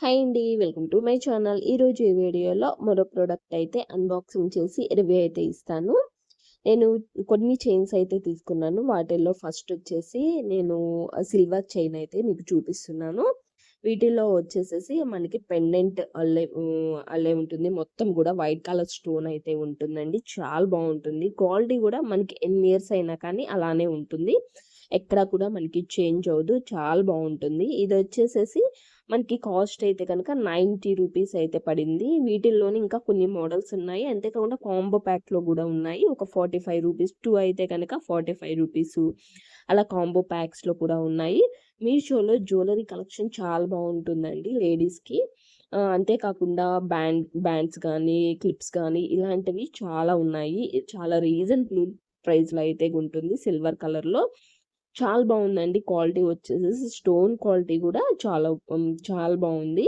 Hi అండి. Welcome to my channel. ఈరోజు ఈ వీడియోలో మరో ప్రోడక్ట్ అయితే అన్బాక్సింగ్ చేసి రివ్యూ అయితే ఇస్తాను. నేను కొన్ని చైన్స్ అయితే తీసుకున్నాను. వాటిల్లో ఫస్ట్ వచ్చేసి నేను సిల్వర్ చైన్ అయితే మీకు చూపిస్తున్నాను. వీటిల్లో వచ్చేసేసి మనకి పెండెంట్ అల్లే ఉంటుంది. మొత్తం కూడా వైట్ కలర్ స్టోన్ అయితే ఉంటుందండి. చాలా బాగుంటుంది. క్వాలిటీ కూడా మనకి ఎన్ని ఇయర్స్ అయినా కానీ అలానే ఉంటుంది. ఎక్కడ కూడా మనకి చేంజ్ అవ్వదు. చాలా బాగుంటుంది. ఇది వచ్చేసేసి మనకి కాస్ట్ అయితే కనుక 90 రూపీస్ అయితే పడింది. వీటిల్లోనే ఇంకా కొన్ని మోడల్స్ ఉన్నాయి. అంతేకాకుండా కాంబో ప్యాక్‌లో గూడా ఉన్నాయి. ఒక 45 రూపీస్ 2 అయితే కనుక 45 రూపీసు. అలా కాంబో ప్యాక్స్‌లో కూడా ఉన్నాయి. మీషోలో జ్యువెలరీ కలెక్షన్ చాలా బావుంటుందండి లేడీస్‌కి. అంతేకాకుండా బ్యాండ్స్ గానీ, క్లిప్స్ గానీ ఇలాంటివి చాలా ఉన్నాయి. చాలా రీజనబుల్ ప్రైస్‌లో అయితే ఉంటుంది సిల్వర్ కలర్‌లో. చాలా బావుందండి. క్వాలిటీ వచ్చేసేసి స్టోన్ క్వాలిటీ గూడా చాలా బావుంది.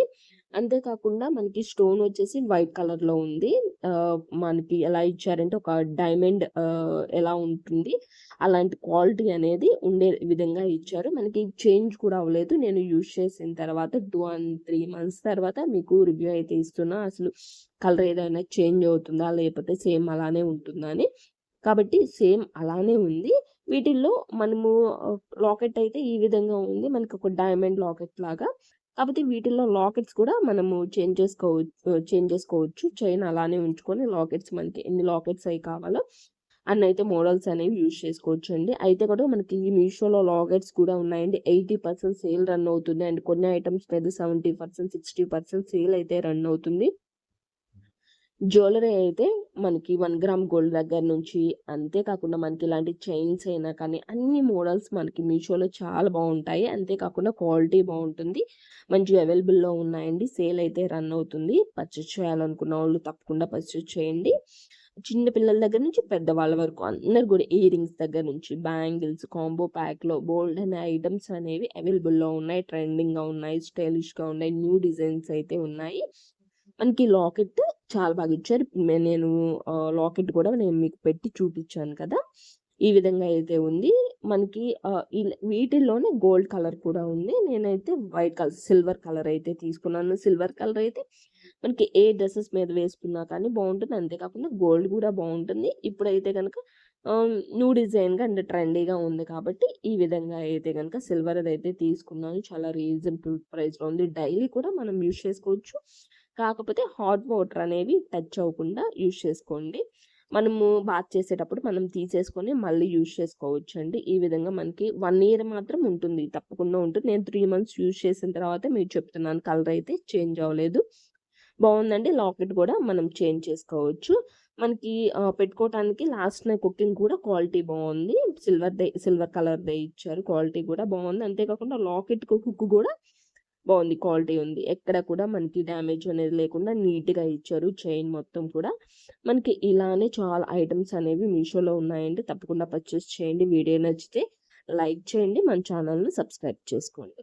అంతే కాకుండా మనకి స్టోన్ వచ్చేసి వైట్ కలర్‌లో ఉంది. మనకి ఎలా ఇచ్చారంటే ఒక డైమండ్ ఎలా ఉంటుంది, అలాంటి క్వాలిటీ అనేది ఉండే విధంగా ఇచ్చారు. మనకి చేంజ్ కూడా అవ్వలేదు. నేను యూజ్ చేసిన తర్వాత 3 మంత్స్ తర్వాత మీకు రివ్యూ అయితే ఇస్తున్నా. అసలు కలర్ ఏదైనా చేంజ్ అవుతుందా? లేకపోతే సేమ్ అలానే ఉంటుందా అని. కాబట్టి సేమ్ అలానే ఉంది. వీటిల్లో మనము లాకెట్ అయితే ఈ విధంగా ఉంది. మనకొక డైమండ్ లాకెట్ లాగా. కాపోతే వీటిల్లో లాకెట్స్ కూడా మనము చేంజ్ చేసుకోవచ్చు. చైన్ అలానే ఉంచుకొని లాకెట్స్ మనకి ఎన్ని లాకెట్స్ అయి కావాలో అన్నయితే మోడల్స్ అనేవి యూజ్ చేసుకోవచ్చండి. అయితే కూడా మనకి ఈ మీషోలో లాకెట్స్ కూడా ఉన్నాయండి. 80% సేల్ రన్ అవుతుంది. అండ్ కొన్ని ఐటెమ్స్ మీద 70%, 60% సేల్ అయితే రన్ అవుతుంది. జ్యువెలరీ అయితే మనకి 1 గ్రామ్ గోల్డ్ దగ్గర నుంచి, అంతేకాకుండా మనకి ఇలాంటి చైన్స్ అయినా కానీ అన్ని మోడల్స్ మనకి మీషోలో చాలా బావుంటాయి. అంతేకాకుండా క్వాలిటీ బావుంటుంది. మంచిగా అవైలబుల్‌లో ఉన్నాయండి. సేల్ అయితే రన్ అవుతుంది. పర్చేస్ చేయాలనుకున్న వాళ్ళు తప్పకుండా పర్చేస్ చేయండి. చిన్న పిల్లల దగ్గర నుంచి పెద్దవాళ్ళ వరకు అందరూ కూడా ఇయర్ రింగ్స్ దగ్గర నుంచి బ్యాంగిల్స్ కాంబో ప్యాక్‌లో బోలెడన్ని ఐటెమ్స్ అనేవి అవైలబుల్‌లో ఉన్నాయి. ట్రెండింగ్‌గా ఉన్నాయి. స్టైలిష్‌గా ఉన్నాయి. న్యూ డిజైన్స్ అయితే ఉన్నాయి. మనకి లాకెట్ చాలా బాగా ఇచ్చారు. నేను లాకెట్ కూడా నేను మీకు పెట్టి చూపిచ్చాను కదా! ఈ విధంగా అయితే ఉంది. మనకి వీటిల్లోనే గోల్డ్ కలర్ కూడా ఉంది. నేనైతే వైట్ కలర్, సిల్వర్ కలర్ అయితే తీసుకున్నాను. సిల్వర్ కలర్ అయితే మనకి ఏ డ్రెసెస్ మీద వేసుకున్నా కానీ బావుంటుంది. అంతేకాకుండా గోల్డ్ కూడా బావుంటుంది. ఇప్పుడైతే గనక న్యూ డిజైన్‌గా అండ్ ట్రెండీగా ఉంది కాబట్టి ఈ విధంగా అయితే గనక సిల్వర్‌దయితే తీసుకున్నాను. చాలా రీజనబుల్ ప్రైస్‌లో ఉంది. డైలీ కూడా మనం యూజ్ చేసుకోవచ్చు. కాకపోతే హాట్ వాటర్ అనేవి టచ్ అవ్వకుండా యూజ్ చేసుకోండి. మనము బాత్ చేసేటప్పుడు మనం తీసేసుకొని మళ్ళీ యూజ్ చేసుకోవచ్చండి. ఈ విధంగా మనకి 1 ఇయర్ మాత్రం ఉంటుంది. తప్పకుండా ఉంటుంది. నేను 3 మంత్స్ యూజ్ చేసిన తర్వాత మీకు చెప్తున్నాను. కలర్ అయితే చేంజ్ అవ్వలేదు. బావుందండి. లాకెట్ కూడా మనం చేంజ్ చేసుకోవచ్చు. మనకి పెట్టుకోవటానికి లాస్ట్‌న కుకింగ్ కూడా క్వాలిటీ బావుంది. సిల్వర్ కలర్‌దే ఇచ్చారు. క్వాలిటీ కూడా బావుంది. అంతేకాకుండా లాకెట్‌కి హుక్ కూడా బావుంది. క్వాలిటీ ఉంది. ఎక్కడ కూడా మనకి డ్యామేజ్ అనేది లేకుండా నీట్‌గా ఇచ్చారు. చైన్ మొత్తం కూడా. మనకి ఇలానే చాలా ఐటెమ్స్ అనేవి మీషోలో ఉన్నాయండి. తప్పకుండా పర్చేస్ చేయండి. వీడియో నచ్చితే లైక్ చేయండి. మన ఛానెల్‌ని సబ్స్క్రైబ్ చేసుకోండి.